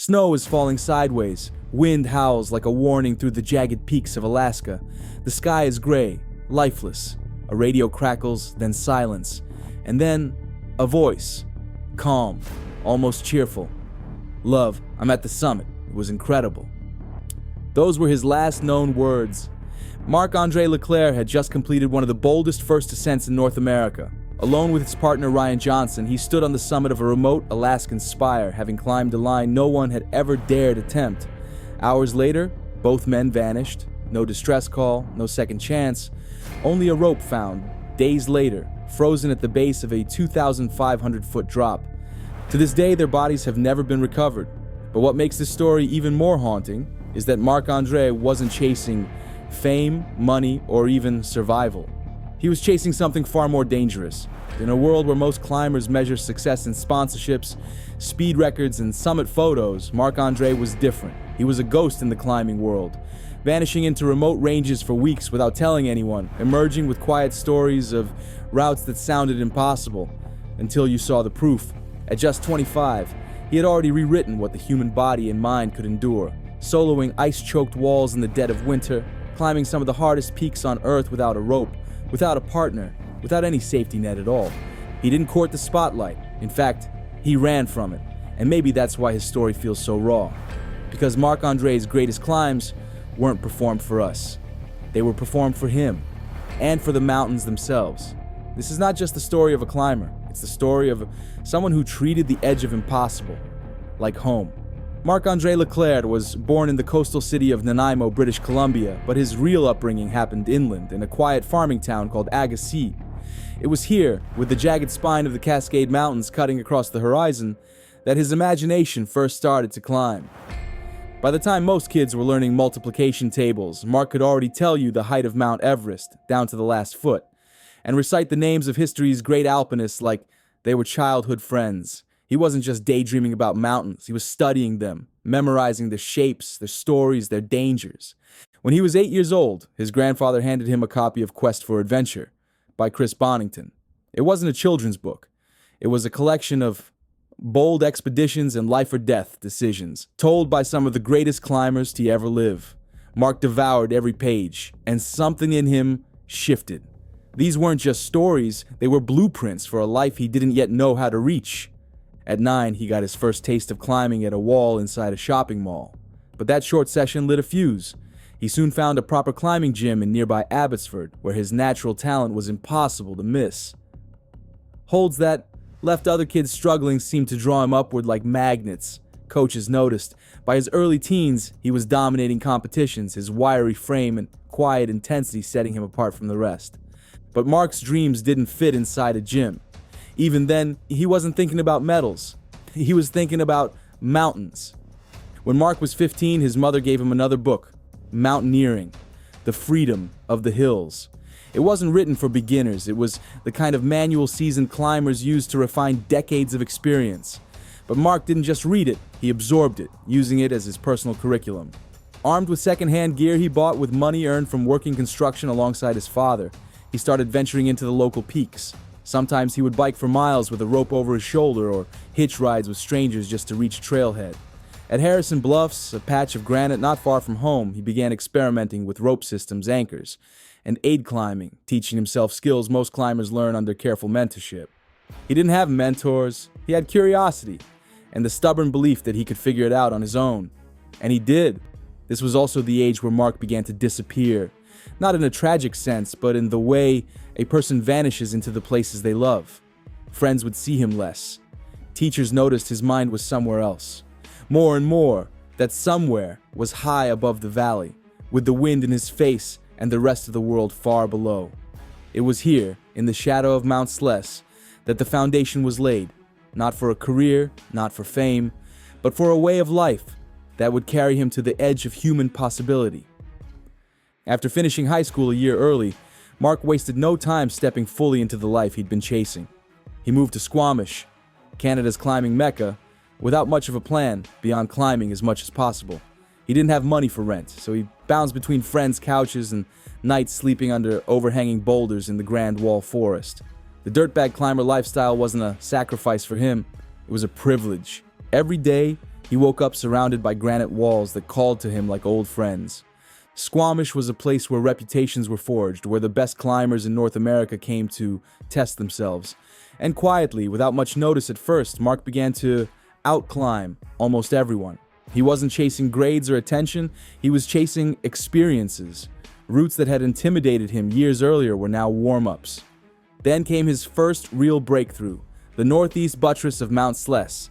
Snow is falling sideways, wind howls like a warning through the jagged peaks of Alaska. The sky is gray, lifeless. A radio crackles, then silence, and then a voice, calm, almost cheerful. "Love, I'm at the summit. It was incredible." Those were his last known words. Marc-André Leclerc had just completed one of the boldest first ascents in North America. Alone with his partner Ryan Johnson, he stood on the summit of a remote Alaskan spire, having climbed a line no one had ever dared attempt. Hours later, both men vanished. No distress call, no second chance. Only a rope found, days later, frozen at the base of a 2,500-foot drop. To this day, their bodies have never been recovered. But what makes this story even more haunting is that Marc-André wasn't chasing fame, money, or even survival. He was chasing something far more dangerous. In a world where most climbers measure success in sponsorships, speed records, and summit photos, Marc-André was different. He was a ghost in the climbing world, vanishing into remote ranges for weeks without telling anyone, emerging with quiet stories of routes that sounded impossible, until you saw the proof. At just 25, he had already rewritten what the human body and mind could endure, soloing ice-choked walls in the dead of winter, climbing some of the hardest peaks on Earth without a rope, without a partner, without any safety net at all. He didn't court the spotlight. In fact, he ran from it. And maybe that's why his story feels so raw. Because Marc-André's greatest climbs weren't performed for us. They were performed for him, and for the mountains themselves. This is not just the story of a climber. It's the story of someone who treated the edge of impossible like home. Marc-André Leclerc was born in the coastal city of Nanaimo, British Columbia, but his real upbringing happened inland in a quiet farming town called Agassiz. It was here, with the jagged spine of the Cascade Mountains cutting across the horizon, that his imagination first started to climb. By the time most kids were learning multiplication tables, Marc could already tell you the height of Mount Everest, down to the last foot, and recite the names of history's great alpinists like they were childhood friends. He wasn't just daydreaming about mountains, he was studying them, memorizing their shapes, their stories, their dangers. When he was 8 years old, his grandfather handed him a copy of Quest for Adventure by Chris Bonington. It wasn't a children's book. It was a collection of bold expeditions and life or death decisions, told by some of the greatest climbers to ever live. Marc devoured every page, and something in him shifted. These weren't just stories, they were blueprints for a life he didn't yet know how to reach. At 9, he got his first taste of climbing at a wall inside a shopping mall. But that short session lit a fuse. He soon found a proper climbing gym in nearby Abbotsford, where his natural talent was impossible to miss. Holds that left other kids struggling seemed to draw him upward like magnets. Coaches noticed. By his early teens, he was dominating competitions, his wiry frame and quiet intensity setting him apart from the rest. But Marc's dreams didn't fit inside a gym. Even then, he wasn't thinking about medals. He was thinking about mountains. When Marc was 15, his mother gave him another book, Mountaineering, The Freedom of the Hills. It wasn't written for beginners. It was the kind of manual seasoned climbers used to refine decades of experience. But Marc didn't just read it, he absorbed it, using it as his personal curriculum. Armed with secondhand gear he bought with money earned from working construction alongside his father, he started venturing into the local peaks. Sometimes he would bike for miles with a rope over his shoulder or hitch rides with strangers just to reach trailhead. At Harrison Bluffs, a patch of granite not far from home, he began experimenting with rope systems, anchors, and aid climbing, teaching himself skills most climbers learn under careful mentorship. He didn't have mentors, he had curiosity, and the stubborn belief that he could figure it out on his own. And he did. This was also the age where Marc began to disappear. Not in a tragic sense, but in the way a person vanishes into the places they love. Friends would see him less. Teachers noticed his mind was somewhere else. More and more, that somewhere was high above the valley, with the wind in his face and the rest of the world far below. It was here, in the shadow of Mount Sless, that the foundation was laid, not for a career, not for fame, but for a way of life that would carry him to the edge of human possibility. After finishing high school a year early, Marc wasted no time stepping fully into the life he'd been chasing. He moved to Squamish, Canada's climbing mecca, without much of a plan beyond climbing as much as possible. He didn't have money for rent, so he bounced between friends' couches and nights sleeping under overhanging boulders in the Grand Wall Forest. The dirtbag climber lifestyle wasn't a sacrifice for him, it was a privilege. Every day, He woke up surrounded by granite walls that called to him like old friends. Squamish was a place where reputations were forged, where the best climbers in North America came to test themselves. And quietly, without much notice at first, Marc began to outclimb almost everyone. He wasn't chasing grades or attention, he was chasing experiences. Routes that had intimidated him years earlier were now warm-ups. Then came his first real breakthrough, the northeast buttress of Mount Sless.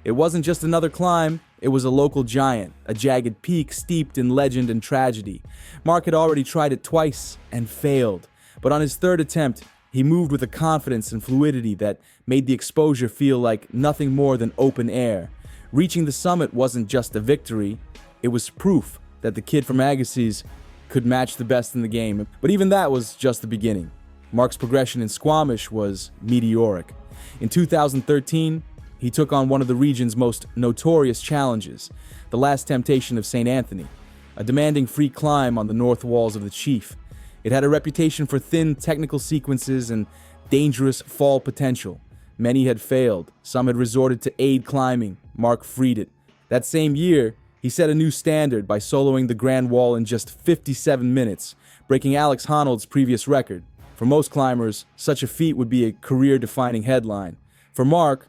It wasn't just another climb, it was a local giant, a jagged peak steeped in legend and tragedy. Marc had already tried it twice and failed, but on his third attempt, he moved with a confidence and fluidity that made the exposure feel like nothing more than open air. Reaching the summit wasn't just a victory, it was proof that the kid from Agassiz could match the best in the game. But even that was just the beginning. Marc's progression in Squamish was meteoric. In 2013, he took on one of the region's most notorious challenges, the Last Temptation of St. Anthony, a demanding free climb on the north walls of the Chief. It had a reputation for thin technical sequences and dangerous fall potential. Many had failed, some had resorted to aid climbing. Marc freed it. That same year, he set a new standard by soloing the Grand Wall in just 57 minutes, breaking Alex Honnold's previous record. For most climbers, such a feat would be a career-defining headline. For Marc,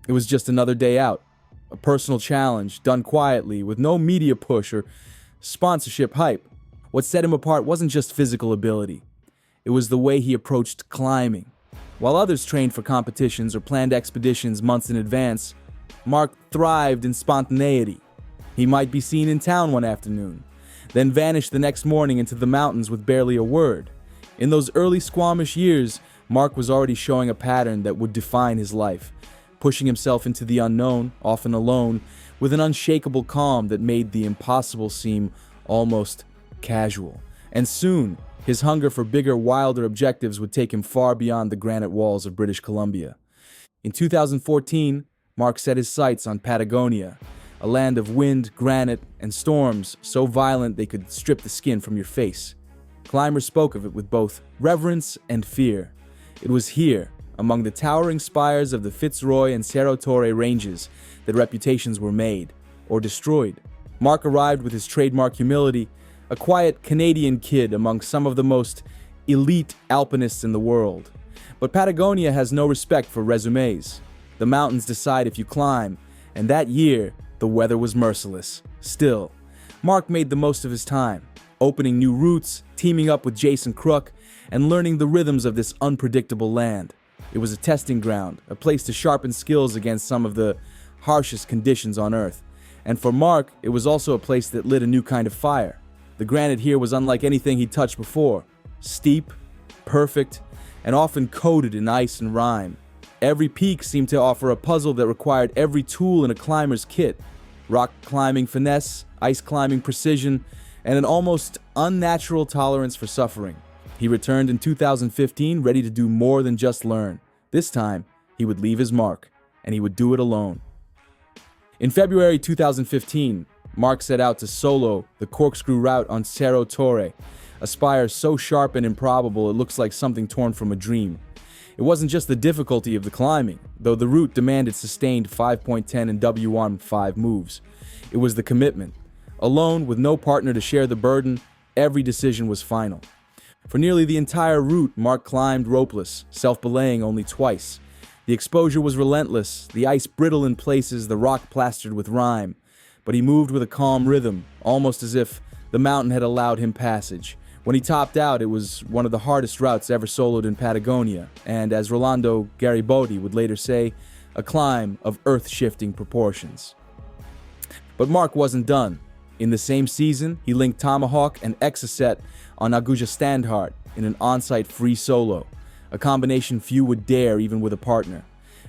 it was just another day out, a personal challenge done quietly with no media push or sponsorship hype. What set him apart wasn't just physical ability, it was the way he approached climbing. While others trained for competitions or planned expeditions months in advance, Marc thrived in spontaneity. He might be seen in town one afternoon, then vanish the next morning into the mountains with barely a word. In those early Squamish years, Marc was already showing a pattern that would define his life, pushing himself into the unknown, often alone, with an unshakable calm that made the impossible seem almost casual. And soon, his hunger for bigger, wilder objectives would take him far beyond the granite walls of British Columbia. In 2014, Marc set his sights on Patagonia, a land of wind, granite, and storms so violent they could strip the skin from your face. Climbers spoke of it with both reverence and fear. It was here, among the towering spires of the Fitzroy and Cerro Torre ranges, that reputations were made, or destroyed. Marc arrived with his trademark humility, a quiet Canadian kid among some of the most elite alpinists in the world. But Patagonia has no respect for resumes. The mountains decide if you climb, and that year, the weather was merciless. Still, Marc made the most of his time, opening new routes, teaming up with Jason Crook, and learning the rhythms of this unpredictable land. It was a testing ground, a place to sharpen skills against some of the harshest conditions on Earth. And for Marc, it was also a place that lit a new kind of fire. The granite here was unlike anything he'd touched before. Steep, perfect, and often coated in ice and rime. Every peak seemed to offer a puzzle that required every tool in a climber's kit. Rock climbing finesse, ice climbing precision, and an almost unnatural tolerance for suffering. He returned in 2015 ready to do more than just learn. This time, he would leave his mark, and he would do it alone. In February 2015, Marc set out to solo the corkscrew route on Cerro Torre, a spire so sharp and improbable it looks like something torn from a dream. It wasn't just the difficulty of the climbing, though the route demanded sustained 5.10 and W15 moves. It was the commitment. Alone, with no partner to share the burden, every decision was final. For nearly the entire route, Marc climbed ropeless, self-belaying only twice. The exposure was relentless, the ice brittle in places, the rock plastered with rime. But he moved with a calm rhythm, almost as if the mountain had allowed him passage. When he topped out, it was one of the hardest routes ever soloed in Patagonia, and as Rolando Garibaldi would later say, a climb of earth-shifting proportions. But Marc wasn't done. In the same season, he linked Tomahawk and Exocet on Aguja Standhart in an on-site free solo, a combination few would dare even with a partner.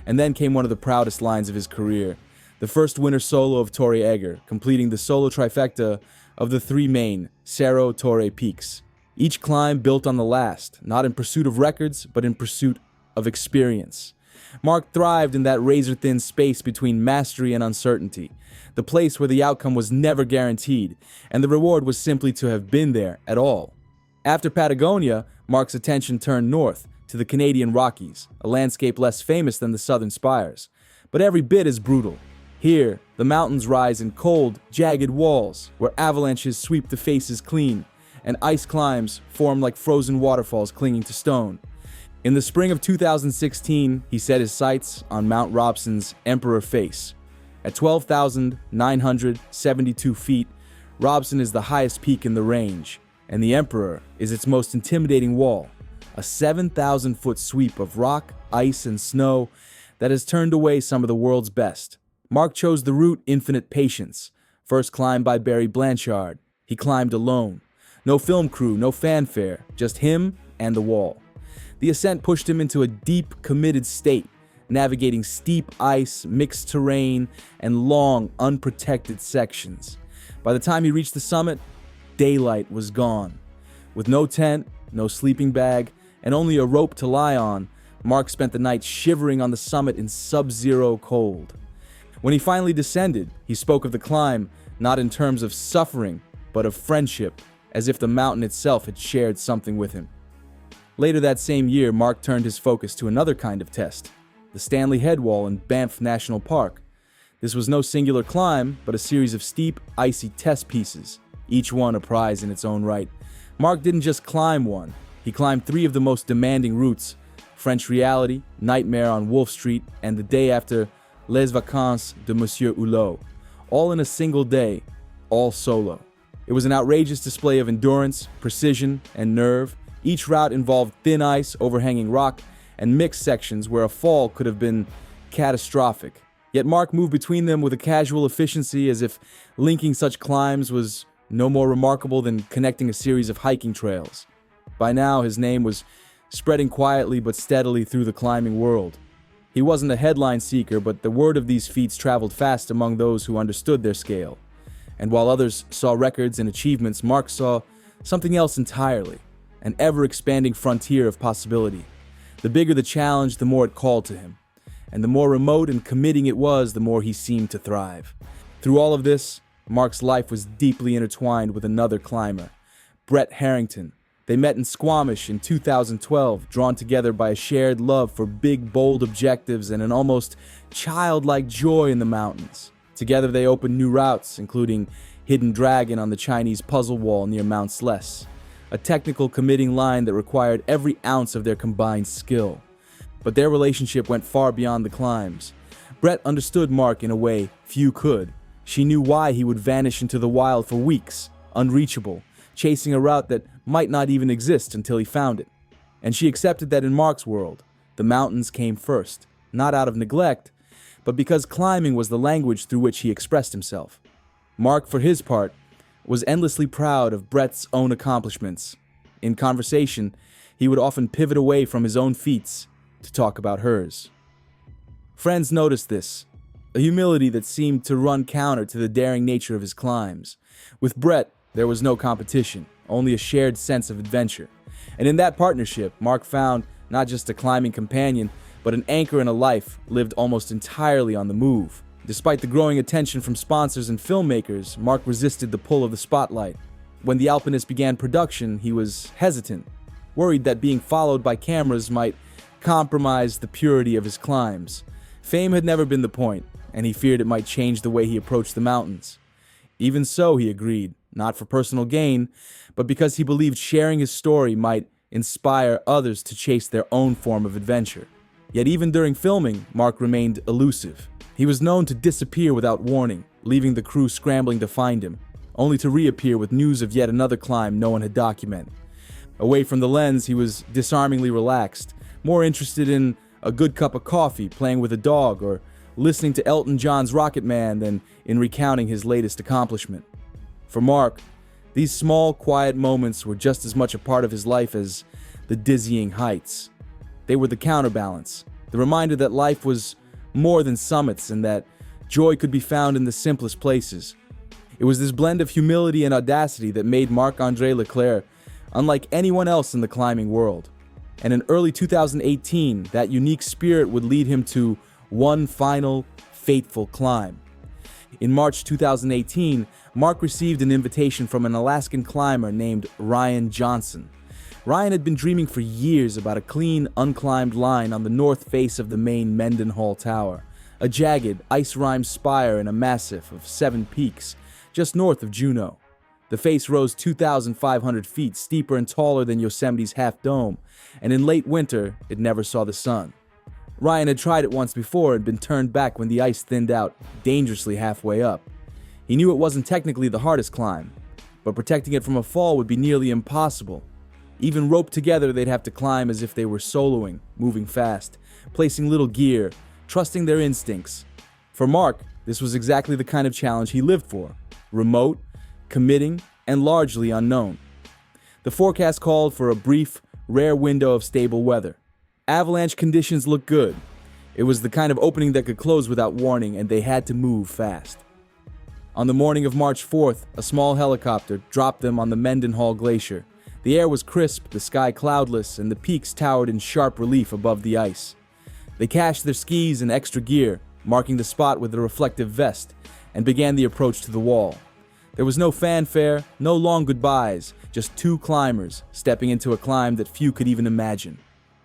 And then came one of the proudest lines of his career, the first winter solo of Torre Egger, completing the solo trifecta of the three main Cerro Torre peaks. Each climb built on the last, not in pursuit of records, but in pursuit of experience. Marc thrived in that razor-thin space between mastery and uncertainty, the place where the outcome was never guaranteed, and the reward was simply to have been there at all. After Patagonia, Marc's attention turned north, to the Canadian Rockies, a landscape less famous than the southern spires, but every bit as brutal. Here, The mountains rise in cold, jagged walls, where avalanches sweep the faces clean, and ice climbs form like frozen waterfalls clinging to stone. In the spring of 2016, he set his sights on Mount Robson's Emperor Face. At 12,972 feet, Robson is the highest peak in the range, and the Emperor is its most intimidating wall, a 7,000-foot sweep of rock, ice, and snow that has turned away some of the world's best. Marc chose the route Infinite Patience, first climbed by Barry Blanchard. He climbed alone. No film crew, no fanfare, just him and the wall. The ascent pushed him into a deep, committed state, navigating steep ice, mixed terrain, and long, unprotected sections. By the time he reached the summit, daylight was gone. With no tent, no sleeping bag, and only a rope to lie on, Marc spent the night shivering on the summit in sub-zero cold. When he finally descended, he spoke of the climb not in terms of suffering, but of friendship, as if the mountain itself had shared something with him. Later that same year, Marc turned his focus to another kind of test, the Stanley Headwall in Banff National Park. This was no singular climb, but a series of steep, icy test pieces, each one a prize in its own right. Marc didn't just climb one, he climbed 3 of the most demanding routes: French Reality, Nightmare on Wolf Street, and the day after Les Vacances de Monsieur Hulot, all in a single day, all solo. It was an outrageous display of endurance, precision, and nerve. Each route involved thin ice, overhanging rock, and mixed sections where a fall could have been catastrophic. Yet Marc moved between them with a casual efficiency, as if linking such climbs was no more remarkable than connecting a series of hiking trails. By now, his name was spreading quietly but steadily through the climbing world. He wasn't a headline seeker, but the word of these feats traveled fast among those who understood their scale. And while others saw records and achievements, Marc saw something else entirely, an ever-expanding frontier of possibility. The bigger the challenge, the more it called to him. And the more remote and committing it was, the more he seemed to thrive. Through all of this, Marc's life was deeply intertwined with another climber, Brett Harrington. They met in Squamish in 2012, drawn together by a shared love for big, bold objectives and an almost childlike joy in the mountains. Together they opened new routes, including Hidden Dragon on the Chinese puzzle wall near Mount Sless, a technical committing line that required every ounce of their combined skill. But their relationship went far beyond the climbs. Brett understood Marc in a way few could. She knew why he would vanish into the wild for weeks, unreachable, chasing a route that might not even exist until he found it. And she accepted that in Marc's world, the mountains came first, not out of neglect, but because climbing was the language through which he expressed himself. Marc, for his part, was endlessly proud of Brett's own accomplishments. In conversation, he would often pivot away from his own feats to talk about hers. Friends noticed this, a humility that seemed to run counter to the daring nature of his climbs. With Brett, there was no competition, only a shared sense of adventure. And in that partnership, Marc found not just a climbing companion, but an anchor in a life lived almost entirely on the move. Despite the growing attention from sponsors and filmmakers, Marc resisted the pull of the spotlight. When The Alpinist began production, he was hesitant, worried that being followed by cameras might compromise the purity of his climbs. Fame had never been the point, and he feared it might change the way he approached the mountains. Even so, he agreed, not for personal gain, but because he believed sharing his story might inspire others to chase their own form of adventure. Yet even during filming, Marc remained elusive. He was known to disappear without warning, leaving the crew scrambling to find him, only to reappear with news of yet another climb no one had documented. Away from the lens, he was disarmingly relaxed, more interested in a good cup of coffee, playing with a dog, or listening to Elton John's Rocket Man than in recounting his latest accomplishment. For Marc, these small, quiet moments were just as much a part of his life as the dizzying heights. They were the counterbalance, the reminder that life was more than summits and that joy could be found in the simplest places. It was this blend of humility and audacity that made Marc-André Leclerc unlike anyone else in the climbing world. And in early 2018, that unique spirit would lead him to one final, fateful climb. In March 2018, Marc received an invitation from an Alaskan climber named Ryan Johnson. Ryan had been dreaming for years about a clean, unclimbed line on the north face of the main Mendenhall Tower, a jagged, ice-rimed spire in a massif of 7 peaks, just north of Juneau. The face rose 2,500 feet, steeper and taller than Yosemite's Half Dome, and in late winter, it never saw the sun. Ryan had tried it once before and been turned back when the ice thinned out, dangerously halfway up. He knew it wasn't technically the hardest climb, but protecting it from a fall would be nearly impossible. Even roped together, they'd have to climb as if they were soloing, moving fast, placing little gear, trusting their instincts. For Mark, this was exactly the kind of challenge he lived for. Remote, committing, and largely unknown. The forecast called for a brief, rare window of stable weather. Avalanche conditions looked good. It was the kind of opening that could close without warning, and they had to move fast. On the morning of March 4th, a small helicopter dropped them on the Mendenhall Glacier. The air was crisp, the sky cloudless, and the peaks towered in sharp relief above the ice. They cached their skis and extra gear, marking the spot with a reflective vest, and began the approach to the wall. There was no fanfare, no long goodbyes, just 2 climbers stepping into a climb that few could even imagine.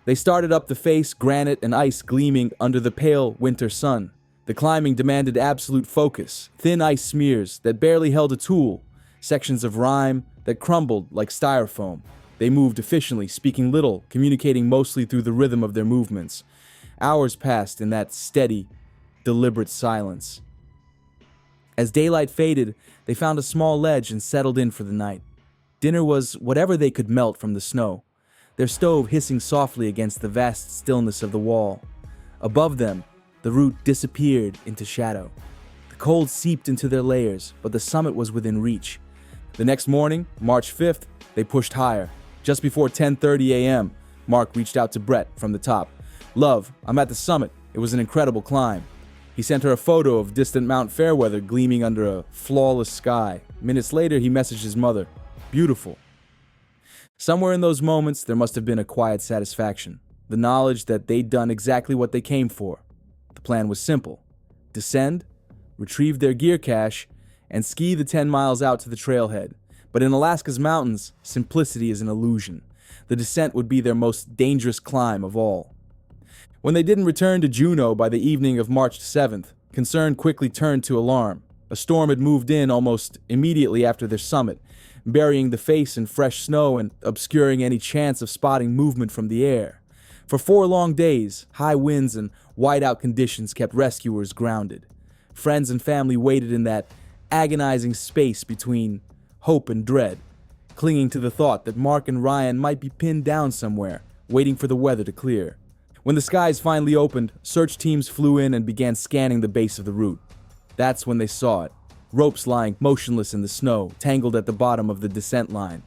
They started up the face, granite and ice gleaming under the pale winter sun. The climbing demanded absolute focus, thin ice smears that barely held a tool, sections of rime that crumbled like styrofoam. They moved efficiently, speaking little, communicating mostly through the rhythm of their movements. Hours passed in that steady, deliberate silence. As daylight faded, they found a small ledge and settled in for the night. Dinner was whatever they could melt from the snow, their stove hissing softly against the vast stillness of the wall. Above them, the route disappeared into shadow. The cold seeped into their layers, but the summit was within reach. The next morning, March 5th, they pushed higher. Just before 10:30 a.m., Mark reached out to Brett from the top. "Love, I'm at the summit. It was an incredible climb." He sent her a photo of distant Mount Fairweather gleaming under a flawless sky. Minutes later, he messaged his mother. "Beautiful." Somewhere in those moments, there must have been a quiet satisfaction. The knowledge that they'd done exactly what they came for. The plan was simple. Descend, retrieve their gear cache, and ski the 10 miles out to the trailhead. But in Alaska's mountains, simplicity is an illusion. The descent would be their most dangerous climb of all. When they didn't return to Juneau by the evening of March 7th, concern quickly turned to alarm. A storm had moved in almost immediately after their summit, burying the face in fresh snow and obscuring any chance of spotting movement from the air. For 4 long days, high winds and whiteout conditions kept rescuers grounded. Friends and family waited in that agonizing space between hope and dread, clinging to the thought that Mark and Ryan might be pinned down somewhere, waiting for the weather to clear. When the skies finally opened, search teams flew in and began scanning the base of the route. That's when they saw it. Ropes lying motionless in the snow, tangled at the bottom of the descent line.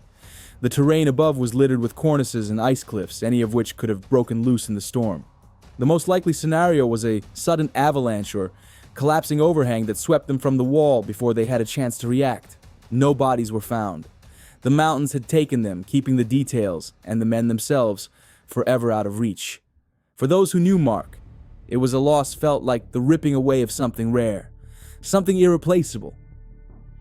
The terrain above was littered with cornices and ice cliffs, any of which could have broken loose in the storm. The most likely scenario was a sudden avalanche or collapsing overhang that swept them from the wall before they had a chance to react. No bodies were found. The mountains had taken them, keeping the details, and the men themselves, forever out of reach. For those who knew Mark, it was a loss felt like the ripping away of something rare, something irreplaceable.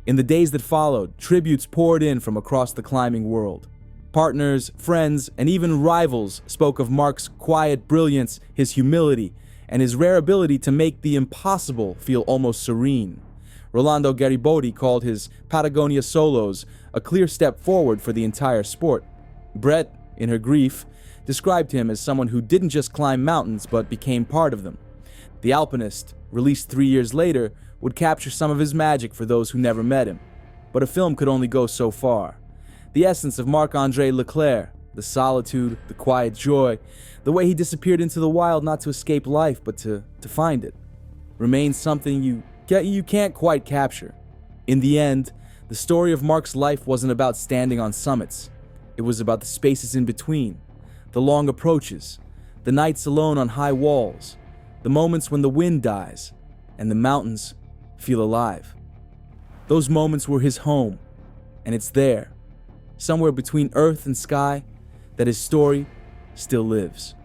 In the days that followed, tributes poured in from across the climbing world. Partners, friends, and even rivals spoke of Mark's quiet brilliance, his humility, and his rare ability to make the impossible feel almost serene. Rolando Garibaldi called his Patagonia solos a clear step forward for the entire sport. Brett, in her grief, described him as someone who didn't just climb mountains but became part of them. The Alpinist, released 3 years later, would capture some of his magic for those who never met him. But a film could only go so far. The essence of Marc-André Leclerc, the solitude, the quiet joy, the way he disappeared into the wild not to escape life but to find it, remains something you can't quite capture. In the end, the story of Mark's life wasn't about standing on summits. It was about the spaces in between, the long approaches, the nights alone on high walls, the moments when the wind dies and the mountains feel alive. Those moments were his home, and it's there, somewhere between earth and sky, that his story still lives.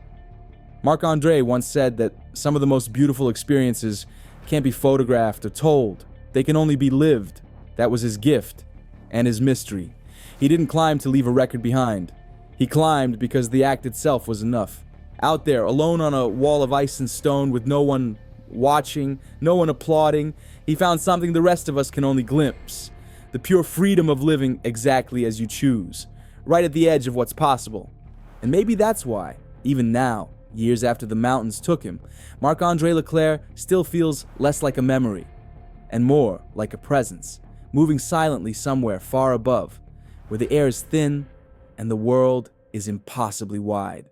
Marc-Andre once said that some of the most beautiful experiences can't be photographed or told. They can only be lived. That was his gift and his mystery. He didn't climb to leave a record behind. He climbed because the act itself was enough. Out there, alone on a wall of ice and stone with no one watching, no one applauding, he found something the rest of us can only glimpse. The pure freedom of living exactly as you choose, right at the edge of what's possible. And maybe that's why, even now, years after the mountains took him, Marc-André Leclerc still feels less like a memory, and more like a presence, moving silently somewhere far above, where the air is thin and the world is impossibly wide.